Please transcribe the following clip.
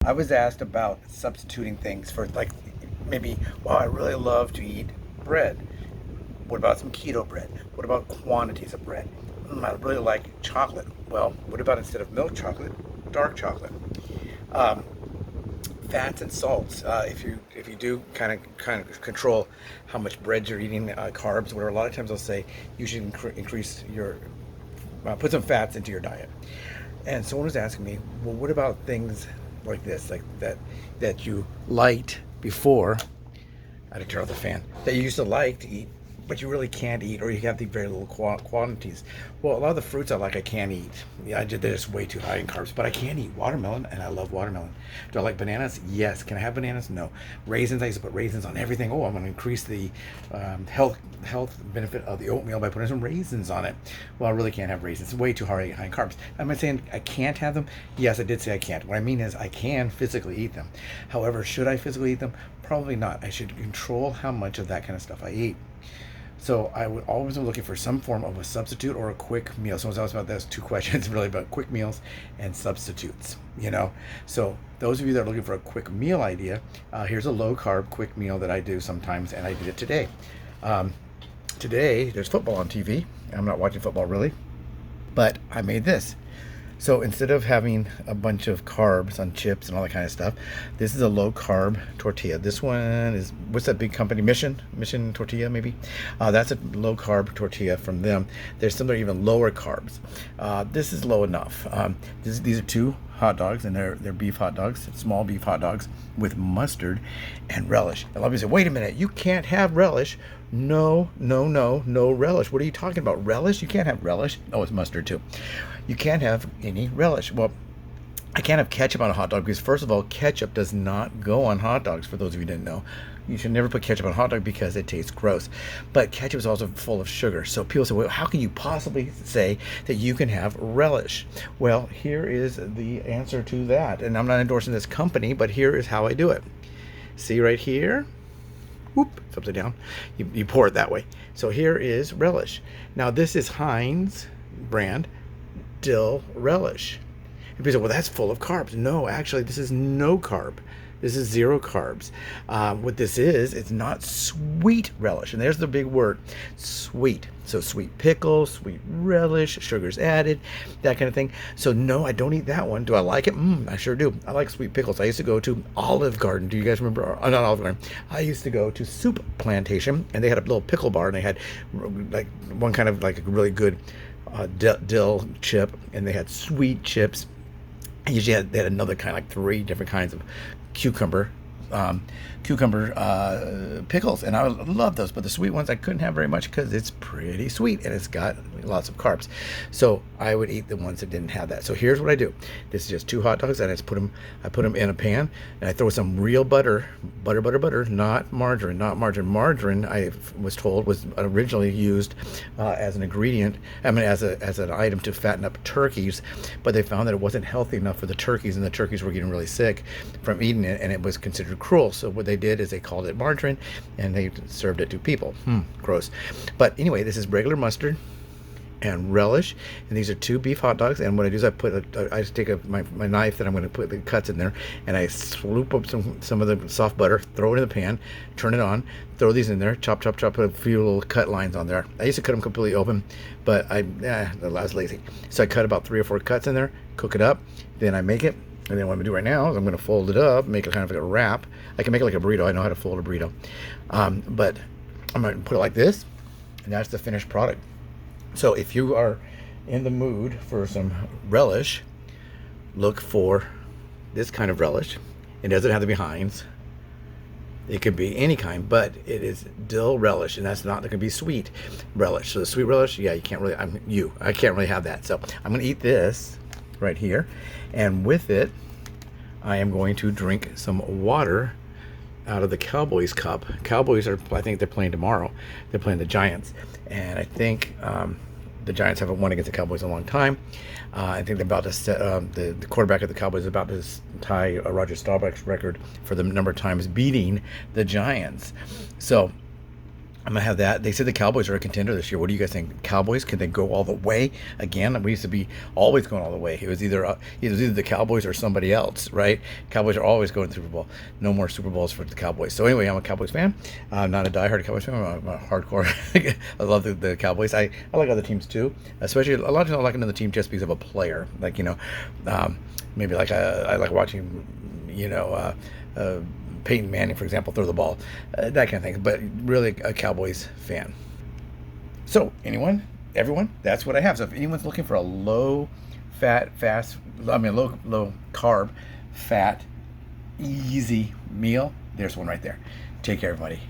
I was asked about substituting things for, like, maybe, well, I really love to eat bread. What about some keto bread? What about quantities of bread? I really like chocolate. Well, what about instead of milk chocolate, dark chocolate? Um, Fats and salts. If you do kind of control how much bread you're eating, carbs, whatever. A lot of times they'll say you should increase your put some fats into your diet. And someone was asking me, well, what about things like this, like that you liked before? I had to turn off the fan. That you used to like to eat, but you really can't eat, or you have the very little quantities. Well, a lot of the fruits I like, I can't eat. Yeah, they're just way too high in carbs, but I can eat watermelon, and I love watermelon. Do I like bananas? Yes. Can I have bananas? No. Raisins, I used to put raisins on everything. Oh, I'm going to increase the health benefit of the oatmeal by putting some raisins on it. Well, I really can't have raisins. It's way too high in carbs. Am I saying I can't have them? Yes, I did say I can't. What I mean is I can physically eat them. However, should I physically eat them? Probably not. I should control how much of that kind of stuff I eat. So I would always be looking for some form of a substitute or a quick meal. Someone's asked about those two questions, really, about quick meals and substitutes. So those of you that are looking for a quick meal idea, here's a low carb quick meal that I do sometimes, and I did it today. Today there's football on TV. I'm not watching football really, but I made this. So instead of having a bunch of carbs on chips and all that kind of stuff, this is a low carb tortilla. This one is, what's that big company? Mission Tortilla, maybe? That's a low carb tortilla from them. There's some that are even lower carbs. This is low enough. These are two hot dogs, and they're beef hot dogs, small beef hot dogs with mustard and relish. And let me say, wait a minute, you can't have relish. No relish. What are you talking about? Relish? You can't have relish. Oh, it's mustard too. You can't have any relish. Well, I can't have ketchup on a hot dog because, first of all, ketchup does not go on hot dogs, for those of you who didn't know. You should never put ketchup on a hot dog because it tastes gross. But ketchup is also full of sugar. So people say, well, how can you possibly say that you can have relish? Well, here is the answer to that. And I'm not endorsing this company, but here is how I do it. See right here? Whoop, it's upside down. You pour it that way. So here is relish. Now this is Heinz brand dill relish. And people say, well, that's full of carbs. No, actually, this is no carb. This is zero carbs. What this is, it's not sweet relish. And there's the big word, sweet. So sweet pickle, sweet relish, sugar's added, that kind of thing. So no, I don't eat that one. Do I like it? I sure do. I like sweet pickles. I used to go to Olive Garden. Do you guys remember? Not Olive Garden. I used to go to Soup Plantation, and they had a little pickle bar, and they had like one kind of like a really good dill chip, and they had sweet chips. And usually they had another kind, like 3 different kinds of cucumber pickles, and I love those. But the sweet ones I couldn't have very much because it's pretty sweet and it's got lots of carbs. So I would eat the ones that didn't have that. So here's what I do. This is just 2 hot dogs, and I put them in a pan, and I throw some real butter, not margarine. Margarine, I was told, was originally used as an ingredient. I mean, as an item to fatten up turkeys, but they found that it wasn't healthy enough for the turkeys, and the turkeys were getting really sick from eating it, and it was considered cruel. So what they did is they called it margarine, and they served it to people. Gross. But anyway, this is regular mustard and relish, and these are 2 beef hot dogs. And what I do is I just take my knife that I'm going to put the cuts in there, and I swoop up some of the soft butter, throw it in the pan, turn it on, throw these in there, chop, put a few little cut lines on there. I used to cut them completely open, but I was lazy, so I cut about 3 or 4 cuts in there, cook it up, then I make it. And then what I'm going to do right now is I'm going to fold it up, make it kind of like a wrap. I can make it like a burrito. I know how to fold a burrito. But I'm going to put it like this, and that's the finished product. So if you are in the mood for some relish, look for this kind of relish. It doesn't have to be Heinz. It could be any kind, but it is dill relish, and that's not going to be sweet relish. So the sweet relish, yeah, I can't really have that. So I'm going to eat this right here, and with it I am going to drink some water out of the Cowboys cup. Cowboys I think they're playing tomorrow. They're playing the Giants, and I think the Giants haven't won against the Cowboys in a long time. I think they're about to set the quarterback of the Cowboys is about to tie Roger Staubach's record for the number of times beating the Giants. So I'm gonna have that. They said the Cowboys are a contender this year. What do you guys think? Cowboys, can they go all the way again? We used to be always going all the way. It was either the Cowboys or somebody else, right? Cowboys are always going to the Super Bowl. No more Super Bowls for the Cowboys. So anyway, I'm a Cowboys fan. I'm not a diehard Cowboys fan. I'm a hardcore. I love the Cowboys. I like other teams too. Especially a lot of people like another team just because of a player. Like maybe like I like watching Peyton Manning, for example, throw the ball, that kind of thing. But really a Cowboys fan. So everyone, that's what I have. So if anyone's looking for a low carb, fat, easy meal, there's one right there. Take care, everybody.